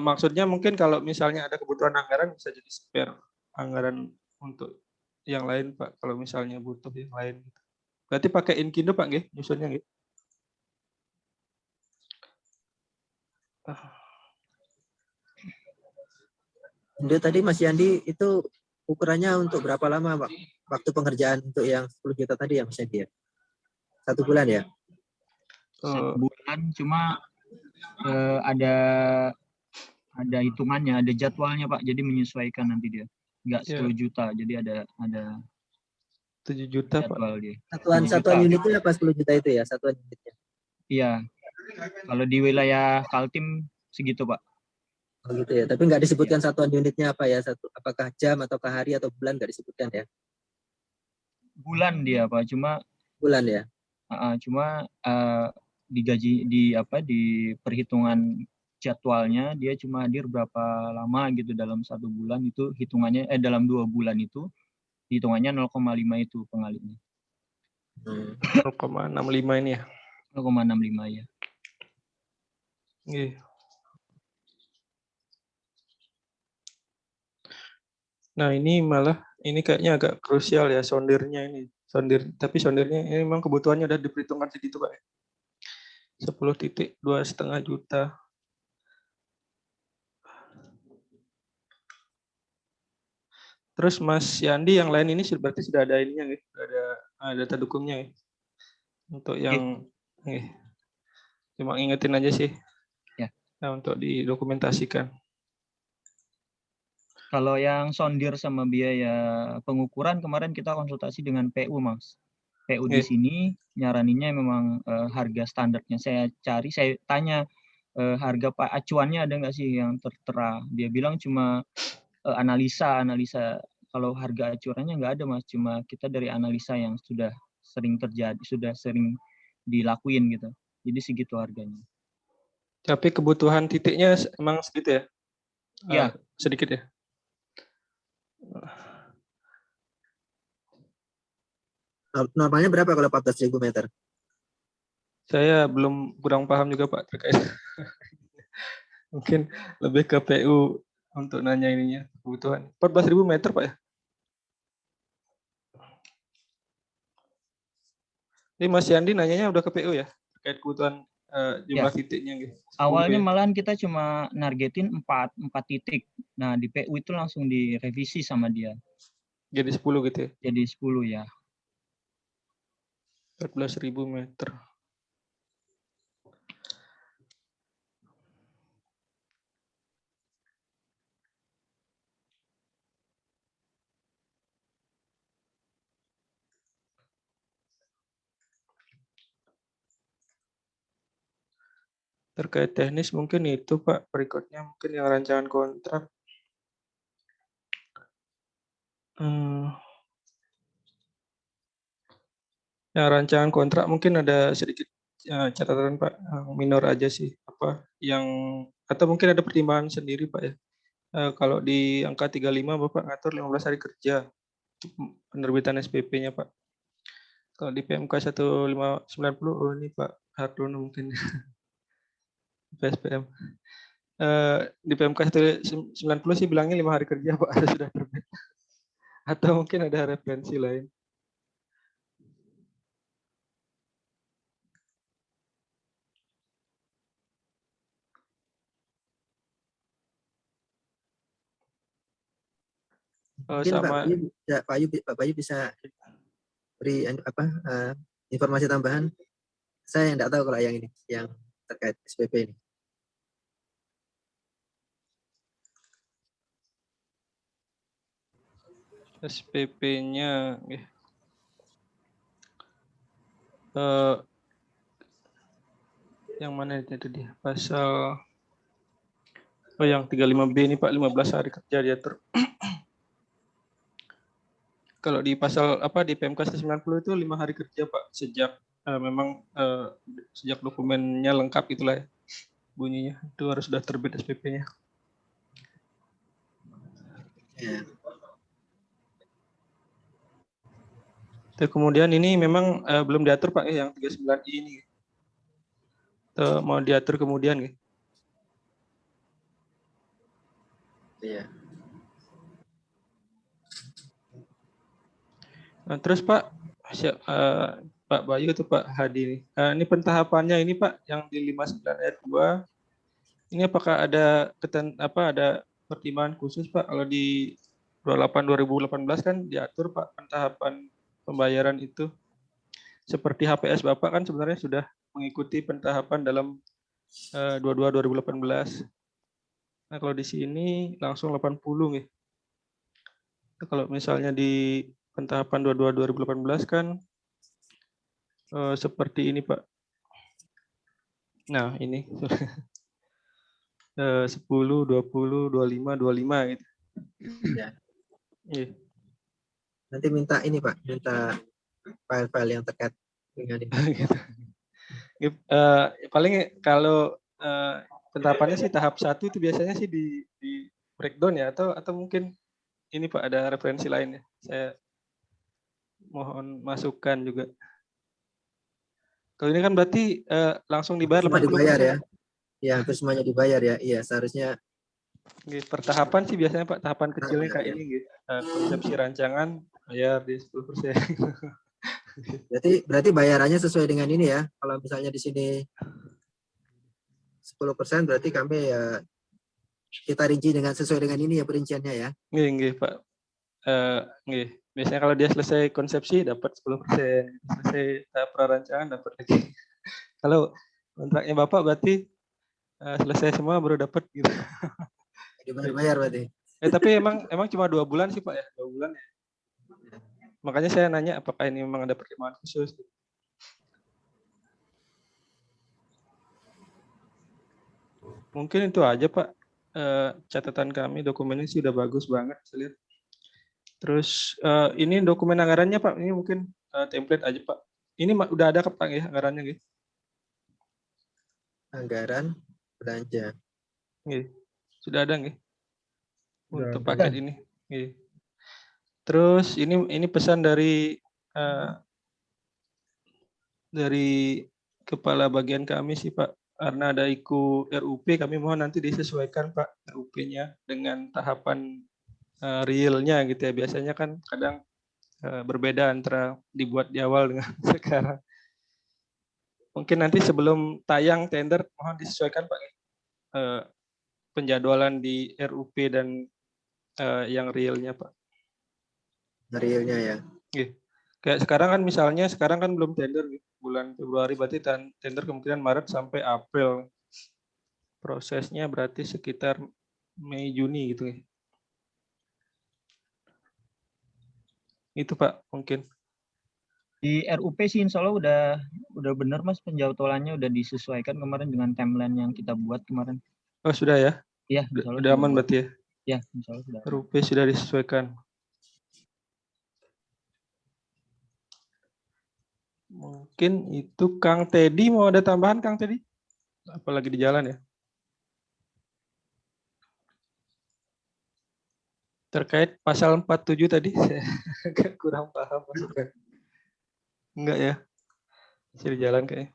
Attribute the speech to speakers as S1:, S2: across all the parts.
S1: Maksudnya mungkin kalau misalnya ada kebutuhan anggaran bisa jadi spare anggaran untuk yang lain Pak. Kalau misalnya butuh yang lain. Berarti pakai Inkindo Pak nggih, nyusunnya nggih?
S2: Untuk tadi Mas Yandi itu ukurannya untuk berapa lama Pak? Waktu pengerjaan untuk yang 10 juta tadi ya Mas Yandi ya? 1 bulan ya?
S3: 1 bulan, cuma ada hitungannya, ada jadwalnya Pak, jadi menyesuaikan nanti dia. Enggak 10 juta, jadi ada
S1: 7 juta
S3: jadwal
S1: Pak.
S3: dia.
S2: Satuan unitnya apa 10 juta itu ya? Satuan unitnya?
S3: Iya, kalau di wilayah Kaltim segitu Pak.
S2: Oh gitu ya, tapi nggak disebutkan satuan unitnya apa ya? Apakah jam ataukah hari atau bulan, nggak disebutkan ya?
S3: Bulan dia Pak, cuma
S2: bulan ya.
S3: Cuma di perhitungan jadwalnya dia cuma hadir berapa lama gitu dalam 1 bulan, itu hitungannya dalam 2 bulan itu hitungannya 0,5 itu pengalinya.
S1: 0,65 ini ya.
S3: 0,65 ya.
S1: Iya. Nah ini malah ini kayaknya agak krusial ya sondirnya ini. Tapi sondirnya ini memang kebutuhannya udah diperhitungkan segitu Pak. 10,2,5 juta. Terus Mas Yandi yang lain ini berarti sudah ada ininya nih, ada data dukungnya ya. Untuk yang cuma ingetin aja sih.
S3: Ya.
S1: Nah, untuk didokumentasikan.
S3: Kalau yang sondir sama biaya pengukuran kemarin kita konsultasi dengan PU Mas. PU di sini nyaraninnya memang harga standarnya. Saya tanya harga acuannya ada nggak sih yang tertera. Dia bilang cuma analisa. Kalau harga acuannya nggak ada Mas. Cuma kita dari analisa yang sudah sering terjadi, sudah sering dilakuin gitu. Jadi segitu harganya.
S1: Tapi kebutuhan titiknya emang segitu ya?
S3: Iya.
S1: Sedikit ya?
S2: Normalnya berapa kalau 14.000 meter?
S1: Saya kurang paham juga Pak terkait. Mungkin lebih ke PU untuk nanya ininya kebutuhan. 14.000 meter Pak ya? Ini Mas Yandi nanyanya udah ke PU ya? Terkait kebutuhan jumlah titiknya gitu.
S3: Awalnya malahan kita cuma nargetin 4 titik. Nah, di PU itu langsung direvisi sama dia.
S1: Jadi 10 gitu ya?
S3: Jadi 10 ya.
S1: 14.000 meter. Terkait teknis mungkin itu Pak, berikutnya mungkin yang rancangan kontrak. Yang rancangan kontrak mungkin ada sedikit catatan Pak, minor aja sih. Atau mungkin ada pertimbangan sendiri Pak ya. Kalau di angka 35 Bapak ngatur 15 hari kerja penerbitan SPP-nya Pak. Kalau di PMK 1590, oh ini Pak Hardono mungkin. PSPM. Di PMK 190 sih bilangnya 5 hari kerja Pak, sudah terbit. Atau mungkin ada referensi lain.
S2: Mungkin Pak Bayu bisa beri informasi tambahan. Saya yang tidak tahu kalau yang ini, yang terkait SPP ini.
S1: SPP-nya yang mana itu dia? Pasal yang 35B ini Pak, 15 hari kerja diatur. Kalau di pasal di PMK 190 itu 5 hari kerja Pak, sejak sejak dokumennya lengkap itulah ya, bunyinya. Itu harus sudah terbit SPP-nya.
S2: Ya.
S1: Kemudian ini memang belum diatur Pak yang 39I ini. Mau diatur kemudian.
S2: Iya.
S1: Nah, terus Pak, Pak Bayu atau Pak Hadi nih. Ini pentahapannya ini Pak yang di 59 ayat 2. Ini apakah ada ada pertimbangan khusus Pak? Kalau di 28 2018 kan diatur Pak pentahapan pembayaran itu. Seperti HPS Bapak kan sebenarnya sudah mengikuti pentahapan dalam 22 2018. Nah, kalau di sini langsung 80 nih. Kalau misalnya di pentahapan 22 2018 kan seperti ini Pak. Nah, ini 10, 20, 25, 25 gitu.
S2: Ya.
S1: Iya.
S2: Nanti minta ini Pak, minta file-file yang terkait dengan ini.
S1: Gitu. Paling kalau penerapannya sih tahap 1 itu biasanya sih di breakdown ya, atau mungkin ini Pak ada referensi lain ya. Saya mohon masukan juga. Kalau ini kan berarti langsung dibayar
S2: Semua
S1: 80%.
S2: dibayar ya. Ya, hampir semuanya dibayar ya. Iya, seharusnya.
S1: Pertahapan sih biasanya Pak, tahapan kecilnya kayak
S2: ya.
S1: ini gitu. Konsepsi rancangan bayar di 10%.
S2: Berarti bayarannya sesuai dengan ini ya. Kalau misalnya di sini 10%, berarti kami ya kita rinci sesuai dengan ini ya perinciannya ya.
S1: Nggih Pak. Nggih. Biasanya kalau dia selesai konsepsi dapat 10%, selesai tahap prarancangan dapat lagi. Kalau kontraknya Bapak berarti selesai semua baru dapat gitu.
S2: Dibayar berarti.
S1: Tapi emang cuma 2 bulan sih Pak ya, 2 bulan ya. Makanya saya nanya apakah ini memang ada pertimbangan khusus. Mungkin itu aja Pak. Catatan kami dokumennya sih udah bagus banget saya lihat. Terus ini dokumen anggarannya Pak, ini mungkin template aja Pak. Ini udah ada Pak ya anggarannya gitu.
S2: Anggaran belanja.
S1: Nggih. Sudah ada nggih? Untuk paket ini. Nggih. Terus ini pesan dari kepala bagian kami sih Pak, karena ada IKU RUP, kami mohon nanti disesuaikan Pak RUP-nya dengan tahapan realnya gitu ya. Biasanya kan kadang berbeda antara dibuat di awal dengan sekarang. Mungkin nanti sebelum tayang tender mohon disesuaikan Pak penjadwalan di RUP dan yang realnya Pak.
S2: Realnya ya.
S1: Nggih. Kayak sekarang kan misalnya sekarang kan belum tender bulan Februari, berarti tender kemungkinan Maret sampai April. Prosesnya berarti sekitar Mei Juni gitu ya. Itu Pak mungkin.
S3: Di RUP sih insya Allah udah benar Mas, penjadwalannya udah disesuaikan kemarin dengan timeline yang kita buat kemarin.
S1: Oh sudah ya?
S3: Iya,
S1: udah aman berarti ya?
S3: Ya, insya Allah sudah.
S1: RUP sudah disesuaikan. Mungkin itu Kang Teddy mau ada tambahan Kang Teddy? Apalagi di jalan ya? Terkait pasal 47 tadi saya agak kurang paham maksudnya. Enggak ya? Masih di jalan kayaknya.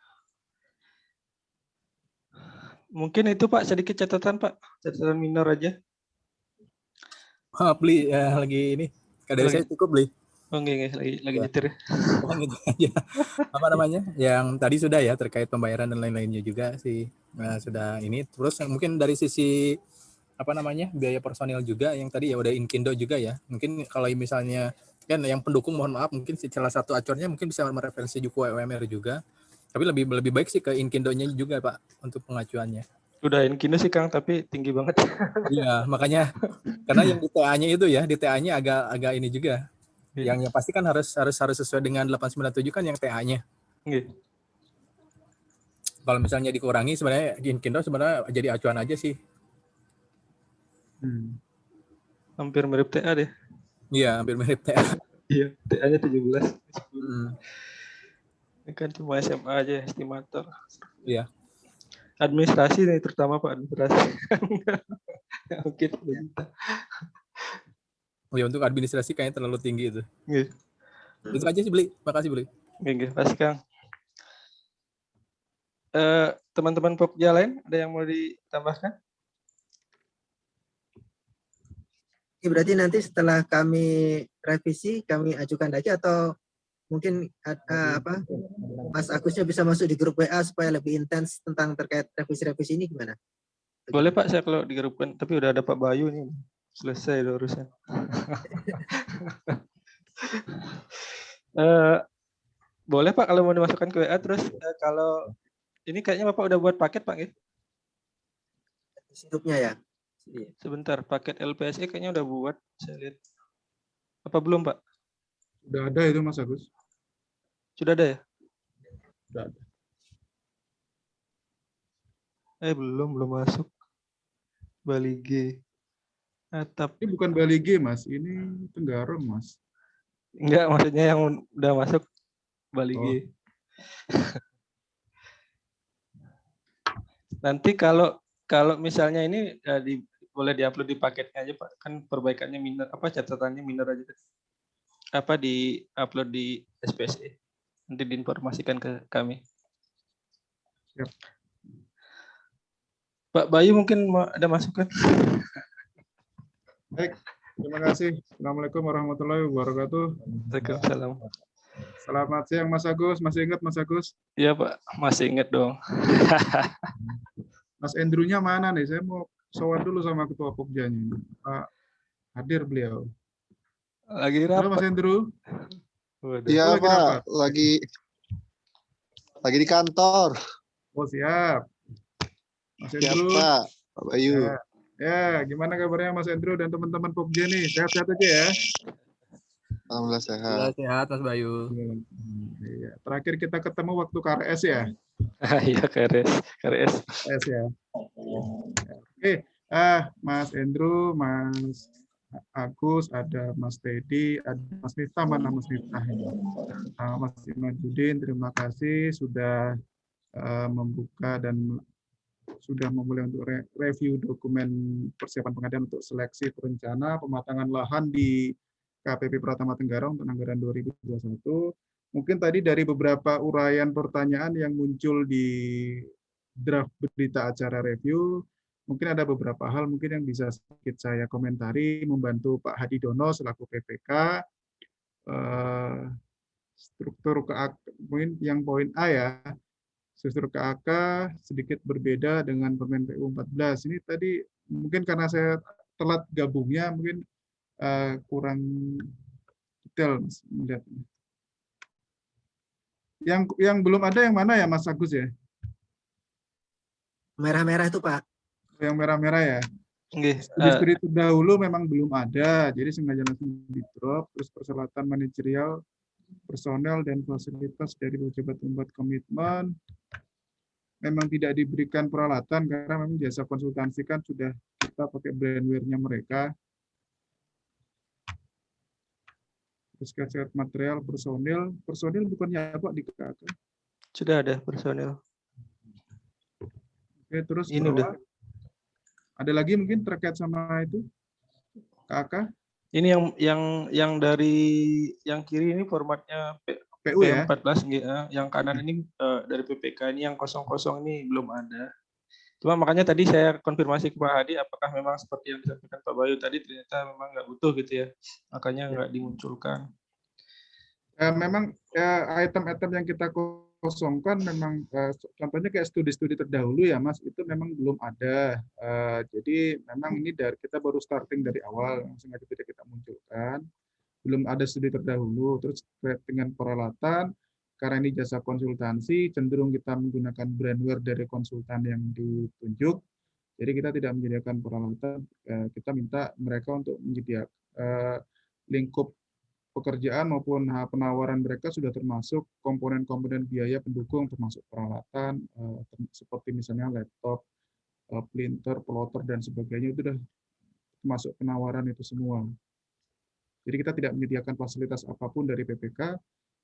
S1: Mungkin itu Pak sedikit catatan Pak, catatan minor aja.
S4: Beli ya lagi ini. Dari saya cukup beli.
S1: Oh enggak, lagi
S4: ya.
S1: nyetir.
S4: Gitu aja. Apa namanya? Yang tadi sudah ya terkait pembayaran dan lain-lainnya juga sih. Nah, sudah ini. Terus mungkin dari sisi apa namanya? Biaya personil juga yang tadi ya udah Inkindo juga ya. Mungkin kalau misalnya kan yang pendukung mohon maaf mungkin salah satu acornya mungkin bisa mereferensi Juku UMR juga. Tapi lebih baik sih ke Inkindo-nya juga Pak untuk pengacuannya.
S1: Udah Inkindo sih Kang, tapi tinggi banget.
S4: Iya, makanya karena yang di TA-nya itu ya, di TA-nya agak ini juga. Yang pasti kan harus sesuai dengan 897 kan yang TA-nya. Kalau misalnya dikurangi sebenarnya Inkindo sebenarnya jadi acuan aja sih.
S1: Hampir mirip TA deh.
S4: Iya, hampir mirip TA.
S1: Iya, TA-nya 17. Ini kan cuma SMA aja estimator.
S4: Iya.
S1: Administrasi nih terutama Pak, administrasi. Mungkin
S4: ya untuk administrasi kayaknya terlalu tinggi itu. Itu aja sih beli. Makasih beli.
S1: Oke, pasti Kang. Teman-teman Pokja lain ada yang mau ditambahkan?
S2: Ini berarti nanti setelah kami revisi, kami ajukan lagi atau mungkin Mas Agusnya bisa masuk di grup WA supaya lebih intens tentang terkait revisi-revisi ini gimana?
S1: Boleh Pak, saya kalau digerupkan, tapi udah ada Pak Bayu nih, selesai udah urusan. Boleh Pak kalau mau dimasukkan ke WA, terus kalau ini kayaknya Bapak udah buat paket Pak, ya?
S2: Hidupnya ya.
S1: Sebentar, paket LPSE kayaknya udah buat, saya lihat. Apa belum Pak?
S5: Sudah ada itu Mas Agus.
S1: Sudah ada ya?
S5: Sudah ada.
S1: Belum masuk. Bali G. Atap.
S5: Ini bukan Bali G Mas, ini Tenggarong Mas.
S1: Enggak, maksudnya yang udah masuk Bali G. Nanti kalau misalnya ini boleh diupload di paketnya aja Pak. Kan perbaikannya minor, catatannya minor aja. Di-upload di SPSE. Nanti diinformasikan ke kami.
S5: Siap.
S1: Pak Bayu mungkin ada masukan?
S5: Baik, terima kasih. Assalamualaikum warahmatullahi wabarakatuh.
S1: Waalaikumsalam.
S5: Selamat siang Mas Agus. Masih ingat Mas Agus?
S1: Iya Pak, masih ingat dong.
S5: Mas Andrew-nya mana nih? Saya mau sowan dulu sama Ketua Pokjanya. Pak, hadir beliau.
S1: Lagi
S5: Halo Mas
S1: rapat.
S5: Andrew.
S6: Iya
S5: lagi
S6: Pak,
S5: rapat?
S6: lagi di kantor.
S5: Oh siap. Mas
S6: Siap
S5: Andrew.
S6: Pak, Pak Bayu.
S5: Ya, gimana kabarnya Mas Andrew dan teman-teman Pokja nih? Sehat-sehat aja ya?
S6: Alhamdulillah sehat.
S4: Alhamdulillah sehat Mas Bayu.
S5: Iya. Terakhir kita ketemu waktu KRS ya?
S1: Iya, KRS.
S5: Ya. Oke, Mas Andrew, Mas Agus, ada Mas Teddy, ada Mas Miftah, mana Mas Miftah? Mas Imajuddin, terima kasih sudah membuka dan sudah memulai untuk review dokumen persiapan pengadaan untuk seleksi perencana pematangan lahan di KPP Pratama Tenggarong untuk anggaran 2021. Mungkin tadi dari beberapa uraian pertanyaan yang muncul di draft berita acara review, mungkin ada beberapa hal mungkin yang bisa sedikit saya komentari, membantu Pak Hadidono selaku PPK, struktur mungkin yang poin A ya, struktur KAK sedikit berbeda dengan Permen PU 14. Ini tadi mungkin karena saya telat gabungnya, mungkin kurang detail Mas melihatnya. Yang belum ada yang mana ya Mas Agus ya?
S2: Merah-merah itu Pak.
S5: Yang merah-merah ya? Studi terdahulu memang belum ada, jadi sengaja langsung di drop. Terus persyaratan manajerial, personel dan fasilitas dari pejabat pembuat komitmen memang tidak diberikan peralatan karena memang jasa konsultansi kan sudah kita pakai brandware-nya mereka. Terus kesehat material, personil bukannya apa di KK?
S1: Sudah ada personil.
S5: Oke, terus
S1: ini udah.
S5: Ada lagi mungkin terkait sama itu KK?
S1: Ini yang dari yang kiri ini formatnya
S5: PU ya?
S1: P14, yang kanan ini dari PPK, ini yang kosong-kosong ini belum ada. Cuma makanya tadi saya konfirmasi ke Pak Hadi apakah memang seperti yang disampaikan Pak Bayu tadi ternyata memang nggak butuh gitu ya, makanya nggak dimunculkan.
S5: Memang item-item yang kita kosongkan memang contohnya kayak studi-studi terdahulu ya Mas, itu memang belum ada. Jadi memang ini kita baru starting dari awal, sengaja tidak kita munculkan. Belum ada studi terdahulu. Terus dengan peralatan, karena ini jasa konsultansi, cenderung kita menggunakan brandware dari konsultan yang ditunjuk. Jadi kita tidak menyediakan peralatan, kita minta mereka untuk menyediakan lingkup pekerjaan maupun penawaran mereka sudah termasuk komponen-komponen biaya pendukung, termasuk peralatan, seperti misalnya laptop, printer, plotter, dan sebagainya, itu sudah termasuk penawaran itu semua. Jadi kita tidak menyediakan fasilitas apapun dari PPK,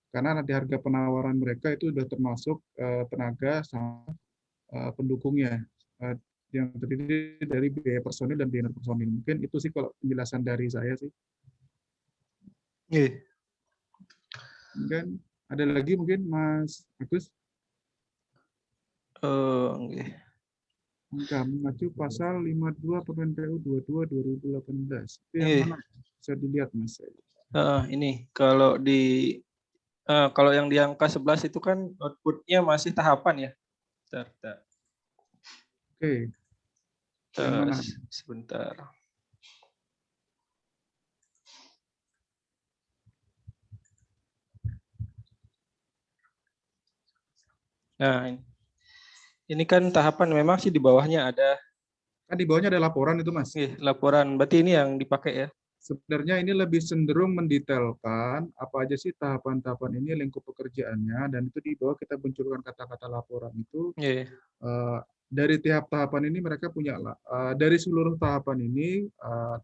S5: karena nanti harga penawaran mereka itu sudah termasuk tenaga sama pendukungnya, yang terdiri dari biaya personil dan biaya personil. Mungkin itu sih kalau penjelasan dari saya sih. Kemudian ada lagi mungkin Mas Agus? mengacu pasal 52 Permen PU 22 2018. Itu yang mana? Bisa dilihat Mas.
S1: Ini kalau yang di angka 11 itu kan outputnya masih tahapan ya. Bentar.
S5: Oke. Yang mana?
S1: Sebentar. Nah, ini kan tahapan memang sih di bawahnya ada.
S5: Kan di bawahnya ada laporan itu Mas.
S1: Laporan, berarti ini yang dipakai ya?
S5: Sebenarnya ini lebih cenderung mendetailkan apa aja sih tahapan-tahapan ini, lingkup pekerjaannya, dan itu di bawah kita munculkan kata-kata laporan itu. Dari tiap tahapan ini mereka punya, dari seluruh tahapan ini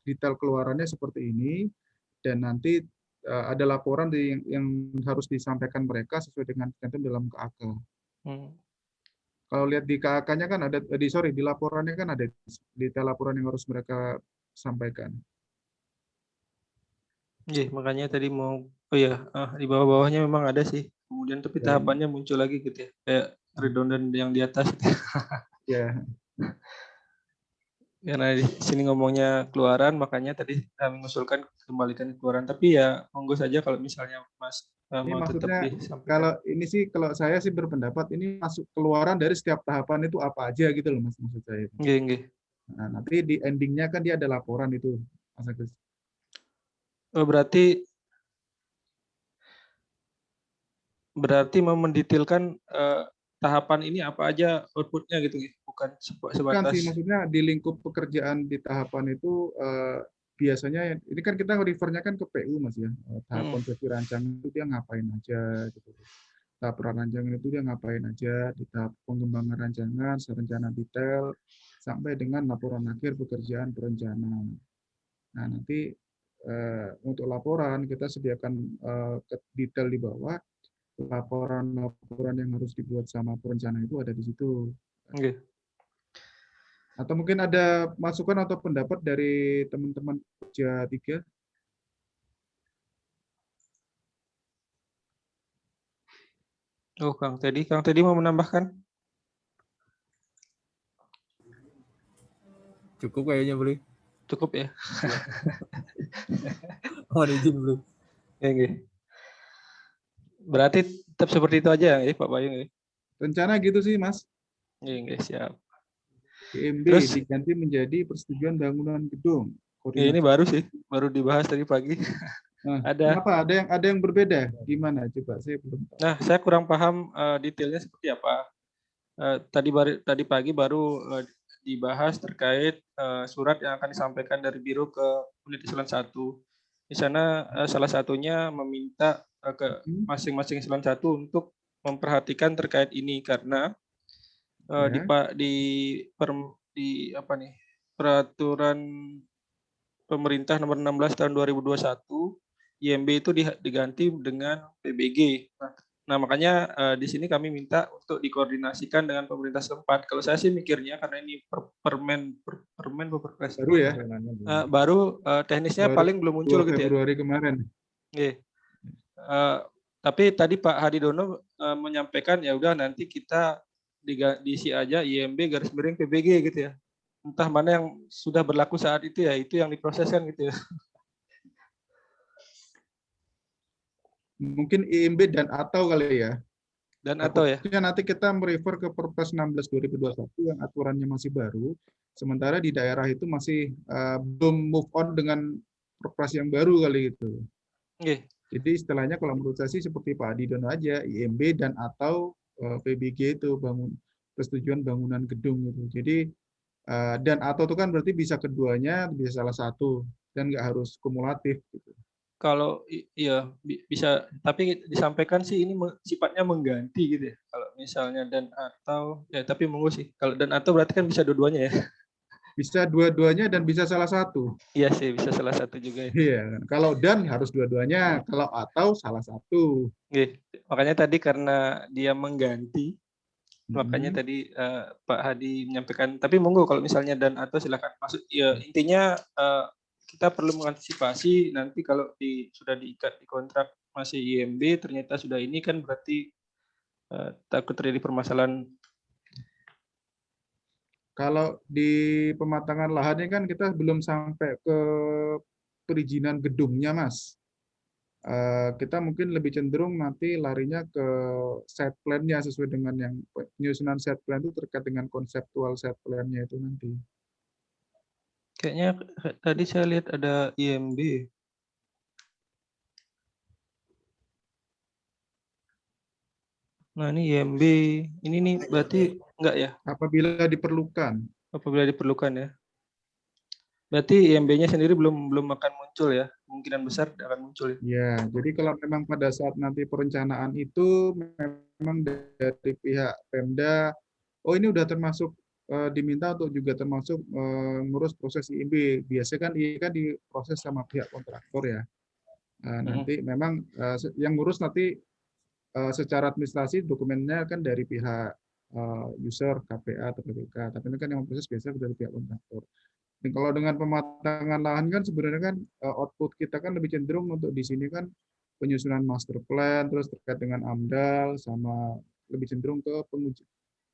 S5: detail keluarannya seperti ini, dan nanti ada laporan yang harus disampaikan mereka sesuai dengan ketentuan dalam KAK. Kalau lihat di KAK-nya kan ada, di laporannya kan ada detail laporan yang harus mereka sampaikan.
S1: Makanya tadi mau, di bawah-bawahnya memang ada sih. Kemudian tapi tahapannya muncul lagi gitu ya, kayak redundant yang di atas.
S5: Ya.
S1: Karena di sini ngomongnya keluaran, makanya tadi kami mengusulkan kembalikan keluaran. Tapi ya monggo saja kalau misalnya Mas
S5: Ini
S1: mau tetap
S5: maksudnya
S1: disampaikan.
S5: kalau saya sih berpendapat ini masuk keluaran dari setiap tahapan itu apa aja gitu loh Mas, maksud saya. Nah, nanti di endingnya kan dia ada laporan itu, Mas Agus.
S1: Berarti mau mendetailkan tahapan ini apa aja outputnya gitu, bukan sebatas.
S5: Bukan sih, maksudnya di lingkup pekerjaan di tahapan itu biasanya ini kan kita refernya kan ke PU Mas ya. Tahap konsepsi rancangan itu dia ngapain aja gitu. Tahap rancangan itu dia ngapain aja, di tahap pengembangan rancangan, rencana detail, sampai dengan laporan akhir pekerjaan perencanaan. Nah, nanti untuk laporan kita sediakan detail di bawah. Laporan-laporan yang harus dibuat sama perencana itu ada di situ. Atau mungkin ada masukan atau pendapat dari teman-teman kerja 3?
S1: Kang Teddy mau menambahkan?
S4: Cukup kayaknya boleh.
S1: Cukup ya.
S4: Mohon izin belum.
S1: Berarti tetap seperti itu aja ya Pak Bayu?
S5: Rencana gitu sih Mas.
S1: Siap.
S5: IMB diganti menjadi persetujuan bangunan gedung.
S1: Ini baru sih, baru dibahas tadi pagi.
S5: Kenapa? Ada yang berbeda? Gimana? Coba saya belum tahu.
S1: Nah, saya kurang paham detailnya seperti apa. Tadi pagi baru dibahas terkait surat yang akan disampaikan dari Biro ke Unit Eselon 1. Di sana salah satunya meminta ke masing-masing Eselon 1 untuk memperhatikan terkait ini karena peraturan pemerintah nomor 16 tahun 2021 IMB itu diganti dengan PBG. Nah, makanya di sini kami minta untuk dikoordinasikan dengan pemerintah setempat. Kalau saya sih mikirnya karena ini permen Perpres
S5: baru ya.
S1: Baru teknisnya baru paling belum muncul gitu ya.
S5: Februari kemarin.
S1: Tapi tadi Pak Hadidono menyampaikan ya udah nanti kita diisi aja IMB garis miring PBG gitu ya. Entah mana yang sudah berlaku saat itu ya, itu yang diproseskan gitu ya.
S5: Mungkin IMB dan atau kali ya.
S1: Dan atau ya.
S5: Nanti kita merefer ke Perpres 16 2021 yang aturannya masih baru, sementara di daerah itu masih belum move on dengan Perpres yang baru kali itu. Jadi istilahnya kalau menurut saya sih seperti Pak Adidono aja, IMB dan atau PBG itu persetujuan bangunan gedung gitu. Jadi dan atau itu kan berarti bisa keduanya, bisa salah satu dan nggak harus kumulatif gitu.
S1: Kalau iya bisa, tapi disampaikan sih ini sifatnya mengganti gitu ya. Kalau misalnya dan atau ya, tapi monggo sih. Kalau dan atau berarti kan bisa dua-duanya ya.
S5: Bisa dua-duanya dan bisa salah satu.
S1: Iya sih, bisa salah satu juga ya.
S5: Iya, kalau dan harus dua-duanya, kalau atau salah satu.
S1: Makanya tadi karena dia mengganti, makanya tadi Pak Hadi menyampaikan. Tapi monggo kalau misalnya dan atau silakan. Maksud ya intinya kita perlu mengantisipasi nanti kalau sudah diikat di kontrak masih IMB ternyata sudah ini kan berarti takut terjadi permasalahan.
S5: Kalau di pematangan lahannya kan kita belum sampai ke perizinan gedungnya, Mas. Kita mungkin lebih cenderung nanti larinya ke site plan-nya sesuai dengan yang penyusunan site plan itu terkait dengan konseptual site plan-nya itu nanti.
S1: Kayaknya tadi saya lihat ada IMB. Nah, ini IMB. Ini nih berarti enggak ya?
S5: Apabila diperlukan.
S1: Apabila diperlukan ya. Berarti IMB-nya sendiri belum akan muncul ya. Kemungkinan besar tidak akan muncul ya.
S5: Ya, jadi kalau memang pada saat nanti perencanaan itu memang dari pihak Pemda, oh ini udah termasuk diminta untuk juga termasuk ngurus proses IMB. Biasanya kan ini kan diproses sama pihak kontraktor ya. Nanti memang yang ngurus nanti secara administrasi dokumennya kan dari pihak user, KPA atau PPK. Tapi ini kan yang proses biasa dari pihak kontraktor. Dan kalau dengan pematangan lahan kan sebenarnya kan output kita kan lebih cenderung untuk di sini kan penyusunan master plan, terus terkait dengan AMDAL, sama lebih cenderung ke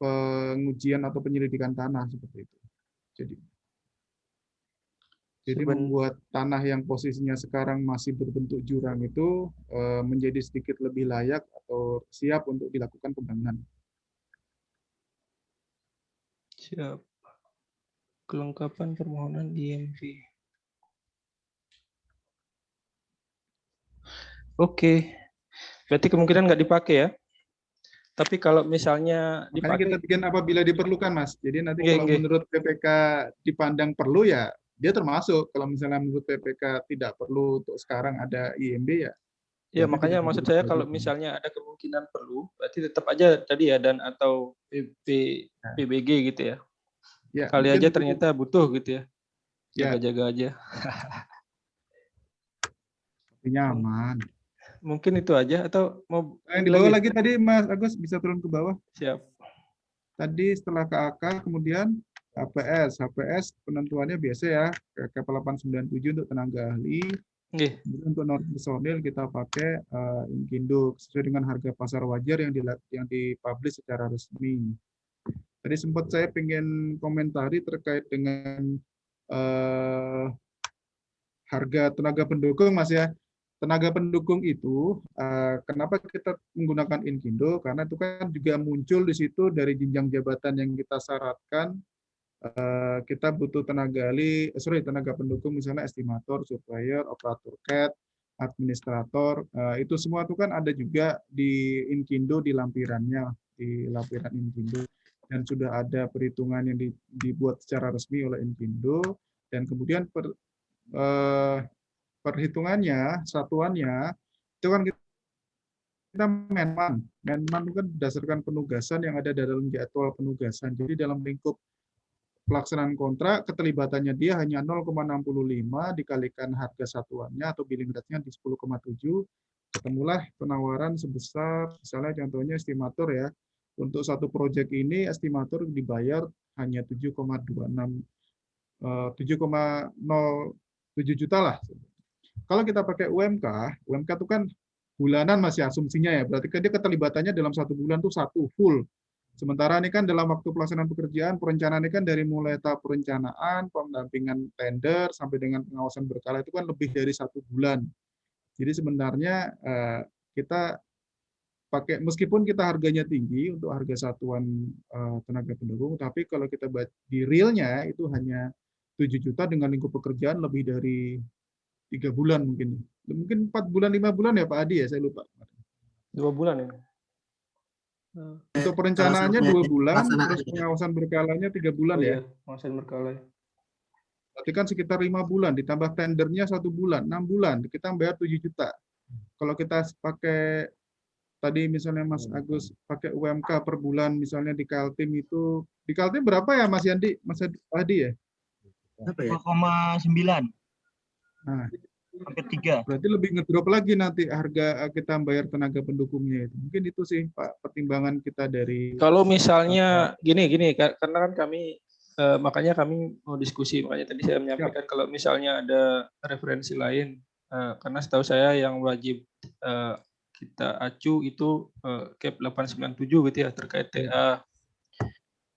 S5: pengujian atau penyelidikan tanah seperti itu. Jadi membuat tanah yang posisinya sekarang masih berbentuk jurang itu menjadi sedikit lebih layak atau siap untuk dilakukan pembangunan.
S1: Siap. Kelengkapan permohonan IMB. Oke. Berarti kemungkinan nggak dipakai ya. Tapi kalau misalnya
S5: makanya
S1: dipakai,
S5: kita bikin apabila diperlukan, Mas. Jadi nanti kalau menurut PPK dipandang perlu ya dia termasuk. Kalau misalnya menurut PPK tidak perlu untuk sekarang ada IMB ya.
S1: Ya makanya maksud saya kalau misalnya ada kemungkinan perlu, berarti tetap aja tadi ya dan atau PBG gitu ya. Ya, kali aja ternyata butuh gitu ya. Jaga-jaga aja.
S5: Nyaman.
S1: Mungkin itu aja atau mau
S5: yang di bawah lagi tadi Mas Agus bisa turun ke bawah.
S1: Siap.
S5: Tadi setelah KAK kemudian HPS penentuannya biasa ya, KP 897 untuk tenaga ahli. Kemudian untuk non personil kita pakai Inkindo sesuai dengan harga pasar wajar yang dipublish secara resmi. Tadi sempat saya pengen komentari terkait dengan harga tenaga pendukung, Mas ya. Tenaga pendukung itu, kenapa kita menggunakan Inkindo? Karena itu kan juga muncul di situ dari jenjang jabatan yang kita syaratkan. Kita butuh tenaga pendukung misalnya estimator, surveyor, operator CAD, administrator. Itu semua itu kan ada juga di Inkindo di lampirannya, di lampiran Inkindo. Dan sudah ada perhitungan yang dibuat secara resmi oleh Inkindo. Dan kemudian perhitungannya, satuannya, itu kan kita Menman itu kan berdasarkan penugasan yang ada dalam jadwal penugasan. Jadi dalam lingkup pelaksanaan kontrak, keterlibatannya dia hanya 0,65 dikalikan harga satuannya atau billing rate-nya di 10,7, ketemulah penawaran sebesar, misalnya contohnya estimator ya, untuk satu proyek ini estimator dibayar hanya 7,07 juta lah. Kalau kita pakai UMK itu kan bulanan masih asumsinya ya, berarti kan dia keterlibatannya dalam satu bulan tuh satu full. Sementara ini kan dalam waktu pelaksanaan pekerjaan, perencanaan ini kan dari mulai tahap perencanaan, pendampingan tender, sampai dengan pengawasan berkala itu kan lebih dari 1 bulan. Jadi sebenarnya kita pakai, meskipun kita harganya tinggi untuk harga satuan tenaga pendukung, tapi kalau kita di realnya itu hanya 7 juta dengan lingkup pekerjaan lebih dari 3 bulan mungkin 4 bulan, 5 bulan ya Pak Adi ya, saya lupa.
S1: 2 bulan ya.
S5: Untuk perencanaannya 2 bulan, terus pengawasan berkalanya 3 bulan ya.
S1: Pengawasan berkala.
S5: Berarti kan sekitar 5 bulan, ditambah tendernya 1 bulan, 6 bulan, kita bayar 7 juta. Kalau kita pakai, tadi misalnya Mas Agus, pakai UMK per bulan, misalnya di Kaltim itu, di Kaltim berapa ya Mas Yandi, Mas Adi ya?
S3: 2,9.
S5: Nah,
S3: hampir 3.
S5: Berarti lebih ngedrop lagi nanti harga kita bayar tenaga pendukungnya itu. Mungkin itu sih Pak pertimbangan kita dari.
S1: Kalau misalnya gini karena kan kami makanya kami mau diskusi, makanya tadi saya menyampaikan kalau misalnya ada referensi lain, karena setahu saya yang wajib kita acu itu CAP 897 gitu ya terkait TA.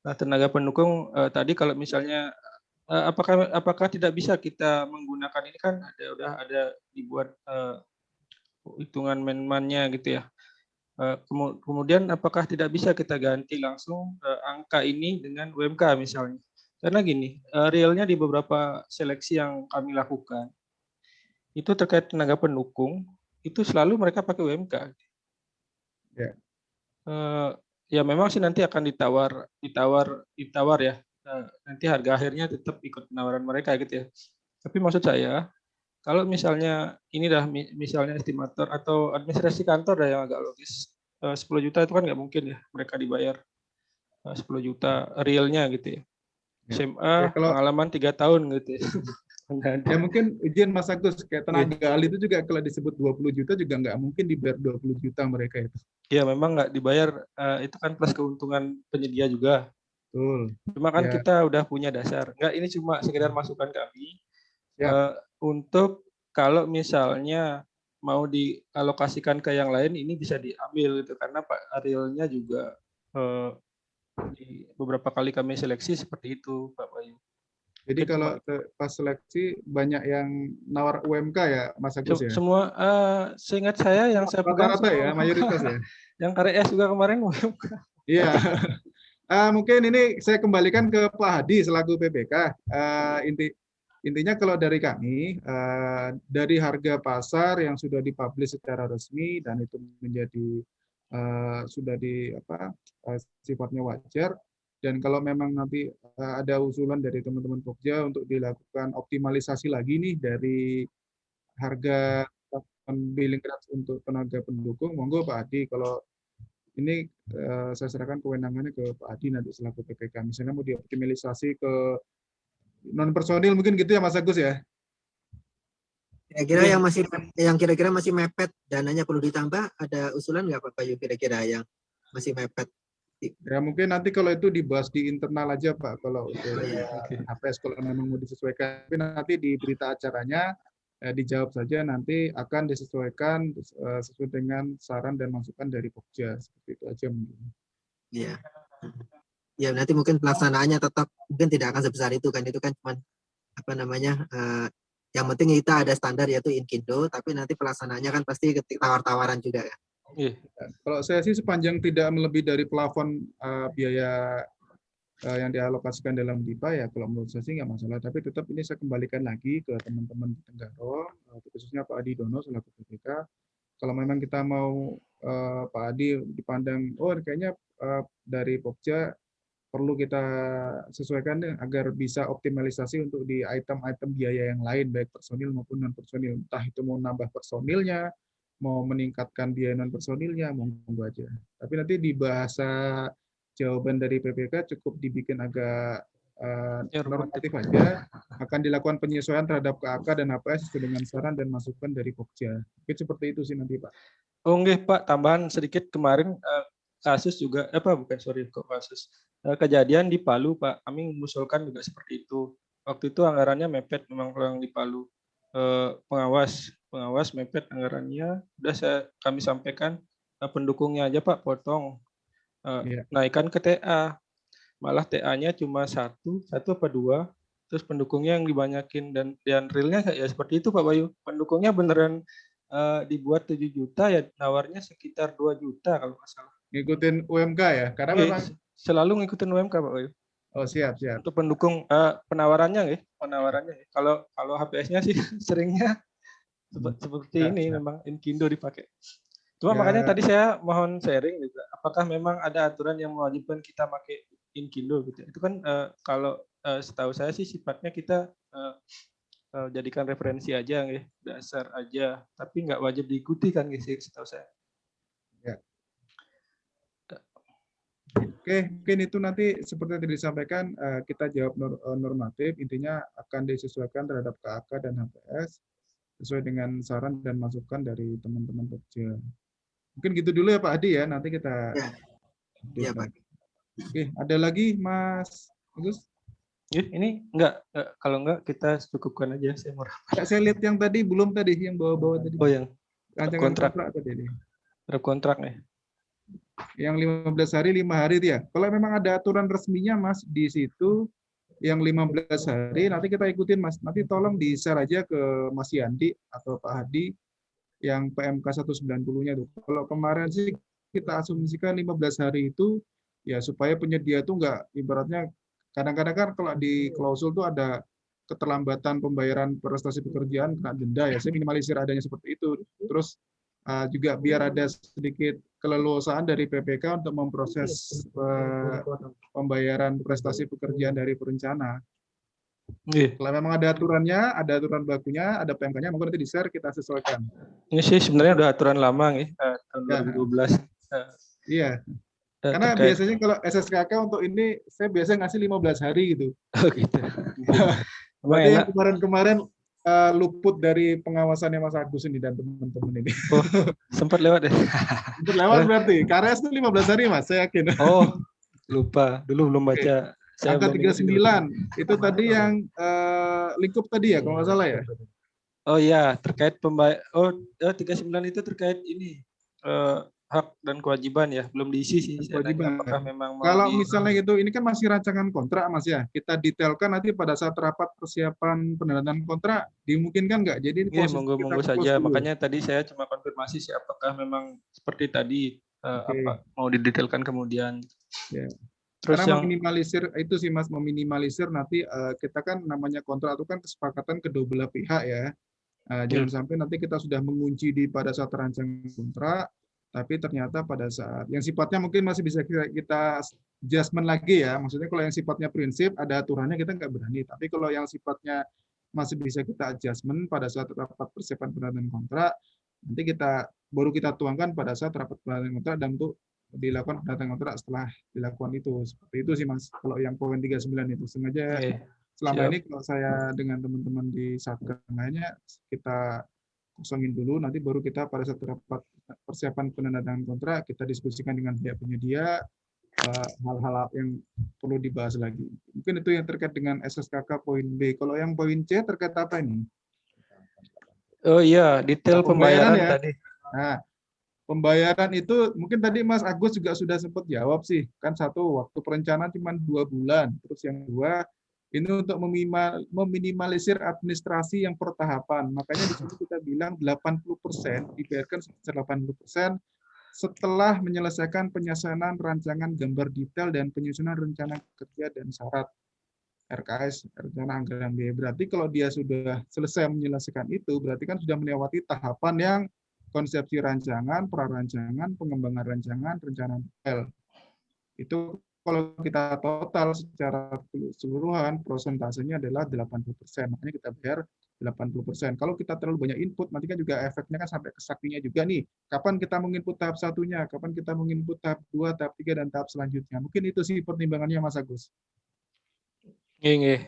S1: Nah, tenaga pendukung tadi kalau misalnya apakah tidak bisa kita menggunakan ini kan udah ada dibuat hitungan man-nya gitu ya. Kemudian apakah tidak bisa kita ganti langsung angka ini dengan UMK misalnya? Karena gini, realnya di beberapa seleksi yang kami lakukan itu terkait tenaga pendukung itu selalu mereka pakai UMK.
S5: Ya.
S1: Ya memang sih nanti akan ditawar ya. Nanti harga akhirnya tetap ikut penawaran mereka gitu ya. Tapi maksud saya kalau misalnya ini dah misalnya estimator atau administrasi kantor dah yang agak logis, 10 juta itu kan nggak mungkin ya mereka dibayar 10 juta realnya gitu ya. SMA pengalaman 3 tahun gitu ya.
S5: Ya mungkin izin Mas Agus, kayak tenaga ahli itu juga kalau disebut 20 juta juga nggak mungkin dibayar 20 juta mereka itu.
S1: Iya memang nggak dibayar, itu kan plus keuntungan penyedia juga.
S5: Betul.
S1: Cuma kan kita udah punya dasar. Nggak, ini cuma sekedar masukan kami. Untuk kalau misalnya mau dialokasikan ke yang lain ini bisa diambil gitu karena Pak Arielnya juga di beberapa kali kami seleksi seperti itu Pak Bayu.
S5: Jadi kalau pas seleksi banyak yang nawar UMK ya Mas Agus ya?
S1: Semua seingat saya yang saya pegang
S5: rata-rata ya mayoritas ya.
S1: Yang KRS juga kemarin UMK.
S5: Iya. Mungkin ini saya kembalikan ke Pak Hadi selaku PPK. Intinya kalau dari kami, dari harga pasar yang sudah dipublish secara resmi dan itu menjadi sudah sifatnya wajar, dan kalau memang nanti ada usulan dari teman-teman Pokja untuk dilakukan optimalisasi lagi nih dari harga billing rates untuk tenaga pendukung, monggo Pak Hadi. Kalau ini saya serahkan kewenangannya ke Pak Hadi nanti selaku PPK. Misalnya mau dioptimalisasi ke non personil mungkin gitu ya Mas Agus ya.
S2: Kira-kira yang kira-kira masih mepet dananya perlu ditambah, ada usulan nggak Pak Bayu kira-kira yang masih mepet?
S5: Ya mungkin nanti kalau itu dibahas di internal aja Pak, kalau untuk HPS kalau memang mau disesuaikan. Tapi nanti di berita acaranya dijawab saja, nanti akan disesuaikan sesuai dengan saran dan masukan dari Pokja. Seperti itu aja mungkin.
S2: Iya. Ya nanti mungkin pelaksanaannya tetap mungkin tidak akan sebesar itu kan cuma yang penting kita ada standar yaitu Inkindo, tapi nanti pelaksanaannya kan pasti tawar-tawaran juga kan.
S5: Kalau saya sih sepanjang tidak melebihi dari plafon biaya yang dialokasikan dalam DIPA ya kalau menurut saya sih nggak masalah. Tapi tetap ini saya kembalikan lagi ke teman-teman di Tenggaro, khususnya Pak Adi Dono selaku PPK. Kalau memang kita mau Pak Adi dipandang, kayaknya dari Pokja perlu kita sesuaikan agar bisa optimalisasi untuk di item-item biaya yang lain, baik personil maupun non-personil. Entah itu mau nambah personilnya, mau meningkatkan biaya non-personilnya, monggo aja. Tapi nanti di bahasa jawaban dari PPK cukup dibikin agak normatif aja, akan dilakukan penyesuaian terhadap KAK dan HPS sesuai dengan saran dan masukan dari Pokja. Mungkin seperti itu sih nanti Pak.
S1: Oke Pak, tambahan sedikit kemarin kasus juga, kasus kejadian di Palu Pak, kami mengusulkan juga seperti itu. Waktu itu anggarannya mepet memang kalau yang di Palu. Pengawas mepet anggarannya, udah kami sampaikan pendukungnya aja Pak potong, naikkan ke TA, malah TA-nya cuma satu apa dua, terus pendukungnya yang dibanyakin dan realnya ya seperti itu Pak Bayu, pendukungnya beneran dibuat 7 juta ya nawarnya sekitar 2 juta kalau nggak salah.
S5: Ngikutin UMK ya, karena memang
S1: selalu ngikutin UMK Pak Bayu.
S5: Oh siap.
S1: Untuk pendukung penawarannya. Kalau HPS-nya sih seringnya seperti ini memang Inkindo dipakai. Cuma makanya tadi saya mohon sharing juga. Apakah memang ada aturan yang mewajibkan kita pakai Inkindo gitu? Itu kan kalau setahu saya sih sifatnya kita jadikan referensi aja nggih, dasar aja, tapi nggak wajib diikuti kan sih setahu saya.
S5: Ya. Oke, mungkin itu nanti seperti yang disampaikan kita jawab normatif, intinya akan disesuaikan terhadap KAK dan HPS sesuai dengan saran dan masukan dari teman-teman Pokja. Mungkin gitu dulu ya Pak Adi ya, nanti kita.
S2: Iya Pak.
S5: Oke, ada lagi Mas Agus?
S1: Ini kalau enggak kita cukupkan aja saya mau.
S5: Saya lihat yang tadi belum tadi yang bawa-bawa tadi.
S1: Oh yang
S5: rancangan kontrak tadi.
S1: Kontrak nih.
S5: Yang 15 hari 5 hari itu ya. Kalau memang ada aturan resminya Mas di situ yang 15 hari nanti kita ikutin Mas. Nanti tolong di-share aja ke Mas Yandi atau Pak Hadi yang PMK 190-nya tuh. Kalau kemarin sih kita asumsikan 15 hari itu ya supaya penyedia itu enggak ibaratnya kadang-kadang kan kalau di klausul tuh ada keterlambatan pembayaran prestasi pekerjaan kena denda ya. Saya minimalisir adanya seperti itu. Terus juga biar ada sedikit keleluasaan dari PPK untuk memproses pembayaran prestasi pekerjaan dari perencana. Kalau memang ada aturannya, ada aturan bakunya, ada PMK-nya, mungkin nanti di-share kita sesuaikan.
S1: Ini sih sebenarnya udah aturan lama nih, tahun 2012.
S5: Iya. Karena
S1: terkait,
S5: biasanya kalau SSKK untuk ini saya biasanya ngasih 15 hari gitu.
S1: oh gitu.
S5: Berarti yang kemarin-kemarin luput dari pengawasannya Mas Agus ini dan teman-teman ini.
S1: Oh, sempat lewat ya?
S5: Sempat lewat berarti. KRS itu 15 hari Mas, saya yakin.
S1: Oh, lupa. Dulu belum baca. Saya
S5: Angka 39, itu tadi yang lingkup tadi ya, kalau nggak salah ya?
S1: Oh iya, terkait 39 itu terkait ini, hak dan kewajiban ya, belum diisi sih.
S5: Kewajiban.
S1: Apakah memang
S5: kalau misalnya gitu, ini kan masih rancangan kontrak Mas ya, kita detailkan nanti pada saat rapat persiapan penandatanganan kontrak, dimungkinkan nggak? Jadi
S1: monggo saja, makanya tadi saya cuma konfirmasi sih apakah memang seperti tadi, apa mau didetailkan kemudian.
S5: Ya.
S1: Terus
S5: karena
S1: yang
S5: meminimalisir itu sih Mas, meminimalisir nanti kita kan namanya kontrak itu kan kesepakatan kedua belah pihak ya. Jangan sampai nanti kita sudah mengunci pada saat rancangan kontrak, tapi ternyata pada saat yang sifatnya mungkin masih bisa kita adjustment lagi ya. Maksudnya kalau yang sifatnya prinsip ada aturannya kita nggak berani. Tapi kalau yang sifatnya masih bisa kita adjustment pada saat rapat persiapan penandatanganan kontrak, nanti baru kita tuangkan pada saat rapat penandatanganan kontrak dan untuk dilakukan penandatanganan kontrak setelah dilakukan itu. Seperti itu sih Mas, kalau yang poin 39 itu. Sengaja selama ini kalau saya dengan teman-teman di Satker lainnya, kita kosongin dulu, nanti baru kita pada saat rapat persiapan penandatanganan kontrak, kita diskusikan dengan pihak penyedia, hal-hal yang perlu dibahas lagi. Mungkin itu yang terkait dengan SSKK poin B. Kalau yang poin C terkait apa ini?
S1: Oh iya, detail pembayaran
S5: ya.
S1: tadi.
S5: Nah, pembayaran itu mungkin tadi Mas Agus juga sudah sempat jawab sih. Kan satu, waktu perencanaan cuma 2 bulan. Terus yang kedua, ini untuk meminimalisir administrasi yang pertahapan. Makanya di sini kita bilang 80% dibayarkan sebesar 80% setelah menyelesaikan penyusunan rancangan gambar detail dan penyusunan rencana kerja dan syarat RKS, rencana anggaran biaya. Berarti kalau dia sudah selesai menyelesaikan itu, berarti kan sudah melewati tahapan yang konsepsi rancangan, prarancangan, pengembangan rancangan, rencana detail. Itu kalau kita total secara keseluruhan, prosentasenya adalah 80%. Makanya kita bayar 80%. Kalau kita terlalu banyak input, nanti kan juga efeknya kan sampai ke saktinya juga nih. Kapan kita menginput tahap satunya, kapan kita menginput tahap 2, tahap 3, dan tahap selanjutnya. Mungkin itu sih pertimbangannya Mas Agus.
S1: Iya.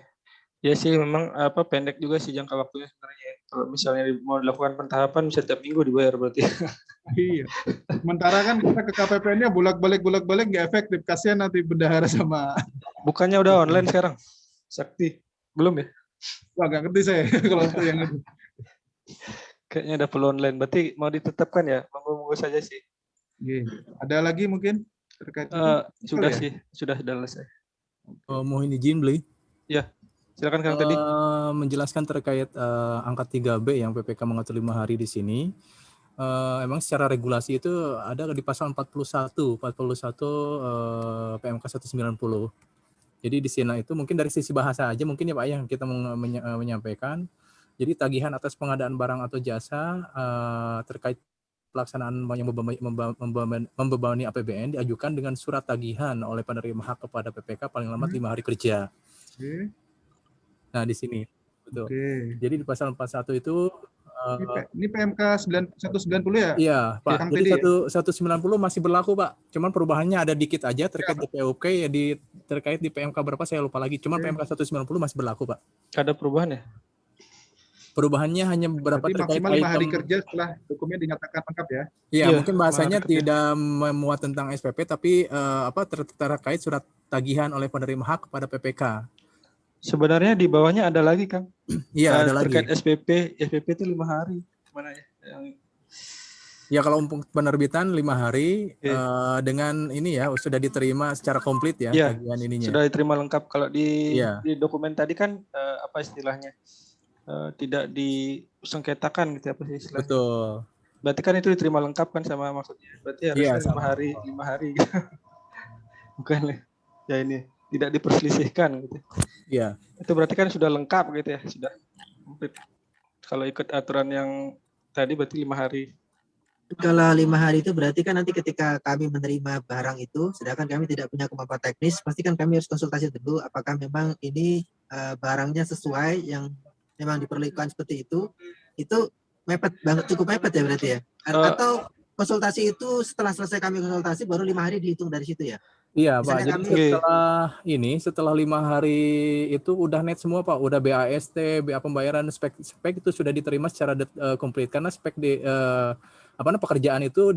S1: Ya sih memang pendek juga sih jangka waktunya sebenarnya. Kalau misalnya mau dilakukan pentahapan bisa tiap minggu dibayar berarti.
S5: Iya. Sementara kan kita ke KPPN-nya bolak-balik nggak efektif. Kasihan nanti bendahara sama.
S1: Bukannya udah online sekarang? Sakti belum ya?
S5: Wah, nggak ngerti saya kalau itu yang itu.
S1: Kayaknya udah perlu online. Berarti mau ditetapkan ya? Monggo saja sih.
S5: Oke. Ada lagi mungkin terkait
S1: sudah ya? Sih, sudah selesai.
S4: Mohon izin beli.
S1: Ya. Silakan Kang tadi.
S4: Menjelaskan terkait angka 3B yang PPK mengatur 5 hari di sini. Emang secara regulasi itu ada di pasal 41 PMK 190. Jadi di sini itu mungkin dari sisi bahasa aja mungkin ya Pak yang kita menyampaikan. Jadi tagihan atas pengadaan barang atau jasa terkait pelaksanaan yang membebani APBN diajukan dengan surat tagihan oleh penerima hak kepada PPK paling lambat 5 hari kerja. Nah, di sini. Betul. Jadi di pasal 41 itu
S5: ini PMK 190 ya?
S4: Iya, Pak. Jadi 190 masih berlaku, Pak. Cuman perubahannya ada dikit aja terkait di POK ya terkait di PMK berapa saya lupa lagi. Cuman PMK 190 masih berlaku, Pak.
S1: Ada perubahan ya?
S4: Perubahannya hanya beberapa terkait
S5: maksimal 5 hari kerja setelah dokumen dinyatakan lengkap ya.
S4: Iya, mungkin bahasanya tidak memuat tentang SPP tapi terkait surat tagihan oleh penerima hak kepada PPK.
S1: Sebenarnya di bawahnya ada lagi, Kang.
S4: Iya, ada lagi.
S1: Terkait SPP itu 5 hari. Mana ya?
S4: Ya kalau untuk penerbitan 5 hari
S1: Oke.
S4: dengan ini ya sudah diterima secara komplit ya
S1: Iya,
S4: tagihan ininya.
S1: sudah diterima lengkap. Kalau
S4: Iya.
S1: di dokumen tadi kan apa istilahnya? Tidak disengketakan gitu apa sih istilahnya?
S4: Betul.
S1: Berarti kan itu diterima lengkap kan sama maksudnya. Berarti
S4: Iya,
S1: harusnya 5
S4: sama.
S1: hari, 5 hari gitu. Bukan ya ini tidak diperselisihkan gitu.
S4: Iya.
S1: Itu berarti kan sudah lengkap gitu ya, sudah komplit. Kalau ikut aturan yang tadi berarti 5 hari.
S2: Kalau 5 hari itu berarti kan nanti ketika kami menerima barang itu, sedangkan kami tidak punya kemampuan teknis, pasti kan kami harus konsultasi dulu apakah memang ini barangnya sesuai yang memang diperlukan seperti itu mepet banget, cukup mepet ya berarti ya? Atau konsultasi itu setelah selesai kami konsultasi baru 5 hari dihitung dari situ ya?
S4: Iya Pak,
S2: Misalnya
S4: jadi
S2: kami
S4: setelah 5 hari itu udah net semua Pak, udah BAST, BA pembayaran, spek itu sudah diterima secara komplit karena spek di pekerjaan itu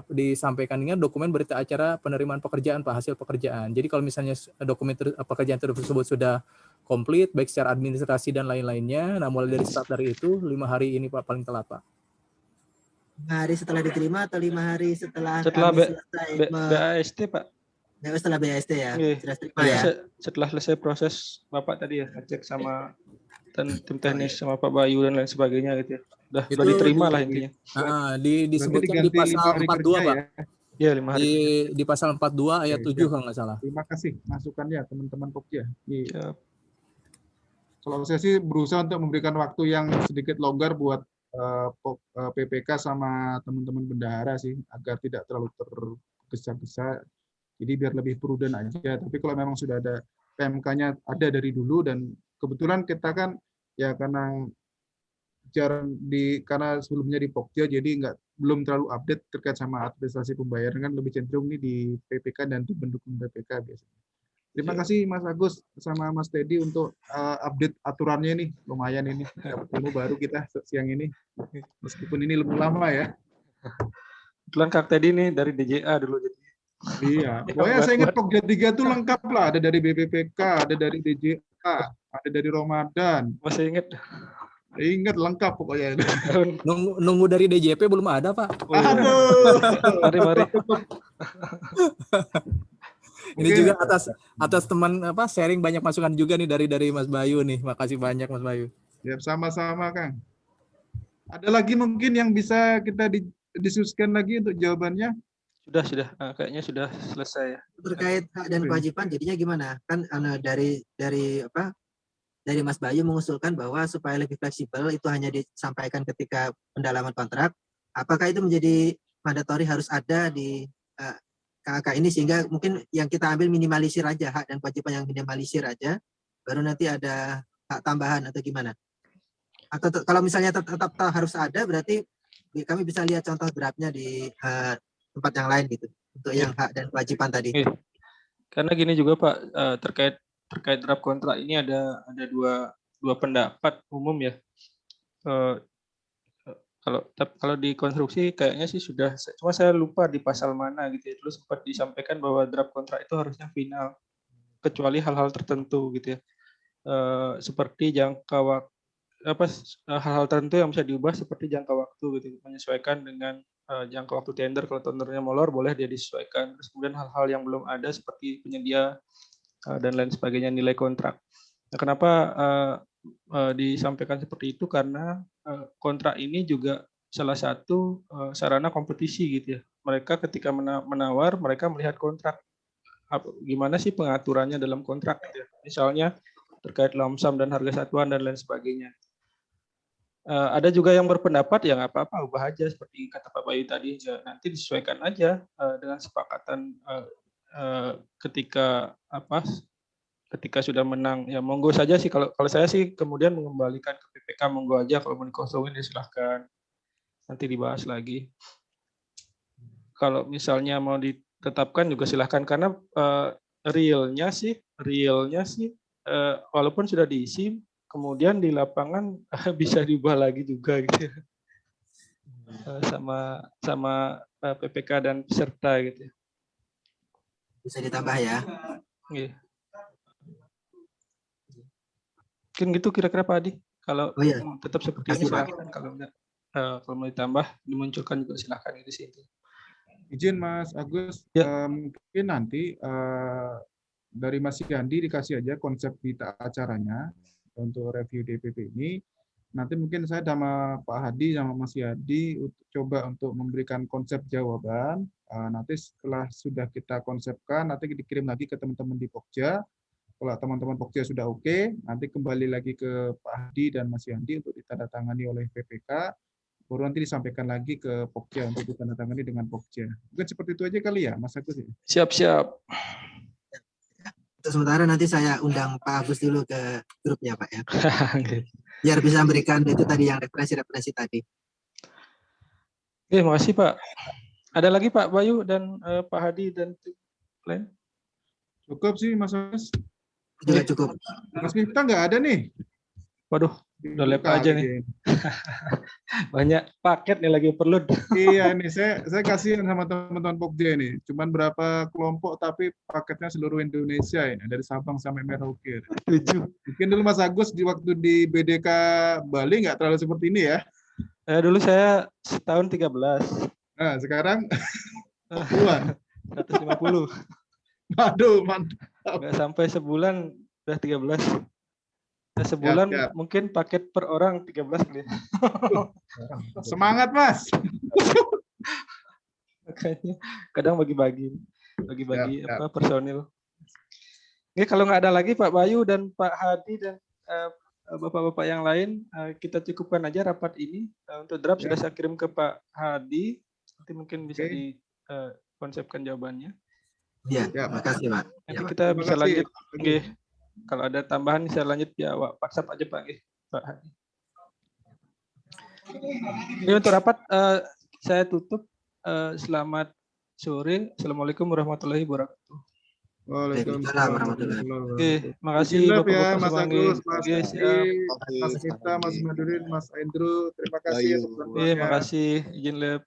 S4: disampaikannya dokumen berita acara penerimaan pekerjaan Pak, hasil pekerjaan. Jadi kalau misalnya dokumen pekerjaan tersebut sudah komplit baik secara administrasi dan lain-lainnya, nah mulai dari start dari itu 5 hari ini Pak paling telat Pak.
S2: 5 hari setelah diterima atau 5 hari setelah
S1: kami
S2: selesai
S1: BAST Pak?
S2: Setelah BAST ya? Sudah terima ya?
S1: Setelah selesai proses Bapak tadi ya, ngecek sama tim teknis sama Pak Bayu dan lain sebagainya gitu ya. Sudah diterima lah intinya.
S4: Disebutkan di pasal 42 Pak.
S1: Iya 5 hari.
S4: Di pasal 42 ayat 7 kalau nggak salah.
S5: Terima kasih masukannya teman-teman Pokja. Kalau saya sih berusaha untuk memberikan waktu yang sedikit longgar buat PPK sama teman-teman bendahara sih, agar tidak terlalu tergesa-gesa. Jadi biar lebih prudent aja. Tapi kalau memang sudah ada PMK-nya ada dari dulu dan kebetulan kita kan ya karena sebelumnya di Pokja jadi belum terlalu update terkait sama administrasi pembayaran, kan lebih cenderung nih di PPK dan tim pendukung PPK biasanya. Terima kasih Mas Agus sama Mas Teddy untuk update aturannya nih, lumayan ini dapat ilmu baru kita siang ini meskipun ini lebih lama ya.
S1: Kebetulan Kak Teddy nih dari DJA dulu jadi.
S5: Iya, pokoknya saya ingat Pokja 3 tuh lengkap lah, ada dari BPPK, ada dari DJA, ada dari Ramadan.
S1: Masih ingat?
S5: Ingat lengkap pokoknya.
S4: Nunggu dari DJP belum ada Pak.
S5: Aduh.
S1: Mari.
S4: Ini juga atas teman sharing banyak masukan juga nih dari Mas Bayu nih. Makasih banyak Mas Bayu.
S5: Ya, sama-sama Kang. Ada lagi mungkin yang bisa kita diskusikan lagi untuk jawabannya?
S1: Sudah. Kayaknya sudah selesai ya.
S2: Terkait hak dan kewajiban jadinya gimana? Kan dari Mas Bayu mengusulkan bahwa supaya lebih fleksibel itu hanya disampaikan ketika pendalaman kontrak. Apakah itu menjadi mandatori harus ada di KAK ini sehingga mungkin yang kita ambil minimalisir aja, hak dan kewajiban yang minimalisir aja, baru nanti ada hak tambahan atau gimana? Atau kalau misalnya tetap harus ada, berarti kami bisa lihat contoh draftnya di tempat yang lain gitu untuk yang hak dan kewajiban tadi.
S1: Karena gini juga Pak, terkait draft kontrak ini ada dua pendapat umum ya. Kalau di konstruksi kayaknya sih sudah, cuma saya lupa di pasal mana gitu ya. Terus sempat disampaikan bahwa draft kontrak itu harusnya final kecuali hal-hal tertentu gitu ya. Seperti hal-hal tertentu yang bisa diubah seperti jangka waktu gitu, menyesuaikan dengan jangka waktu tender. Kalau tendernya molor boleh dia disesuaikan. Terus kemudian hal-hal yang belum ada seperti penyedia dan lain sebagainya, nilai kontrak. Nah, kenapa disampaikan seperti itu? Karena kontrak ini juga salah satu sarana kompetisi gitu ya. Mereka ketika menawar, mereka melihat kontrak. Gimana sih pengaturannya dalam kontrak gitu ya. Misalnya terkait lump sum dan harga satuan dan lain sebagainya. Ada juga yang berpendapat ya nggak apa-apa, ubah aja seperti kata Pak Bayu tadi, ya, nanti disesuaikan aja dengan sepakatan ketika sudah menang, ya monggo saja sih. Kalau saya sih kemudian mengembalikan ke PPK, monggo aja, kalau mau dikosongin ya silahkan, nanti dibahas lagi. Kalau misalnya mau ditetapkan juga silahkan, karena realnya sih walaupun sudah diisi, kemudian di lapangan bisa diubah lagi juga gitu sama PPK dan peserta gitu.
S2: Bisa ditambah ya.
S1: Iya. Mungkin gitu kira-kira Pak Adi. Kalau tetap seperti ini silahkan, kalau enggak. kalau mau ditambah dimunculkan juga silahkan di sini.
S5: Izin Mas Agus,
S1: Ya.
S5: mungkin nanti dari Mas Yandi dikasih aja konsep berita acaranya untuk review DPP ini. Nanti mungkin saya sama Pak Hadi sama Mas Yandi coba untuk memberikan konsep jawaban. Nanti setelah sudah kita konsepkan, nanti dikirim lagi ke teman-teman di Pokja. Kalau teman-teman Pokja sudah oke, nanti kembali lagi ke Pak Hadi dan Mas Yandi untuk ditandatangani oleh PPK. Baru nanti disampaikan lagi ke Pokja untuk ditandatangani dengan Pokja. Mungkin seperti itu aja kali ya, Mas Agus.
S1: Siap-siap.
S2: Untuk sementara nanti saya undang Pak Agus dulu ke grupnya Pak ya.
S1: Oke.
S2: Biar bisa memberikan itu tadi yang referensi-referensi tadi.
S1: Oke, makasih Pak. Ada lagi Pak Bayu dan Pak Hadi dan tim lain?
S5: Cukup sih Mas Agus.
S2: Juga cukup.
S5: Mas Miftah nggak ada nih.
S1: Waduh, udah lepa aja nih. Banyak paket nih lagi perlu.
S5: Iya nih, saya kasihan sama teman-teman Pokja ini. Cuman berapa kelompok tapi paketnya seluruh Indonesia ini, dari Sabang sampai Merauke.
S1: 7.
S5: Mungkin dulu Mas Agus di waktu di BDK Bali nggak terlalu seperti ini ya.
S1: Dulu saya setahun 13.
S5: Nah, sekarang 40-an.
S1: 150.
S5: Aduh, mantap.
S1: Nggak sampai sebulan udah 13. Nah, sebulan
S5: Siap.
S1: mungkin paket per orang 13 kali.
S5: Semangat Mas.
S1: Makanya kadang bagi-bagi
S5: Siap.
S1: apa personil. Ini kalau nggak ada lagi Pak Bayu dan Pak Hadi dan bapak-bapak yang lain, kita cukupkan aja rapat ini. Untuk draft sudah saya kirim ke Pak Hadi. Nanti mungkin bisa dikonsepkan jawabannya.
S2: Iya, terima kasih Pak.
S1: Nanti kita bisa lanjut. Oke. Kalau ada tambahan bisa lanjut ya WhatsApp aja Pak. Pak Hadi. Ini untuk rapat saya tutup. Selamat sore. Assalamualaikum warahmatullahi wabarakatuh.
S5: Waalaikumsalam
S2: warahmatullahi
S5: wabarakatuh.
S1: Oke, makasih
S5: ya
S1: Bapak-bapak
S5: Mas
S1: semua.
S5: Agus, Mas
S1: Oke,
S5: Adi,
S1: siap.
S5: Mas Miftah, Mas Madurin, Mas Andrew. Terima kasih
S6: Bayu.
S5: atas bantuannya.
S1: Oke, makasih. Izin lab.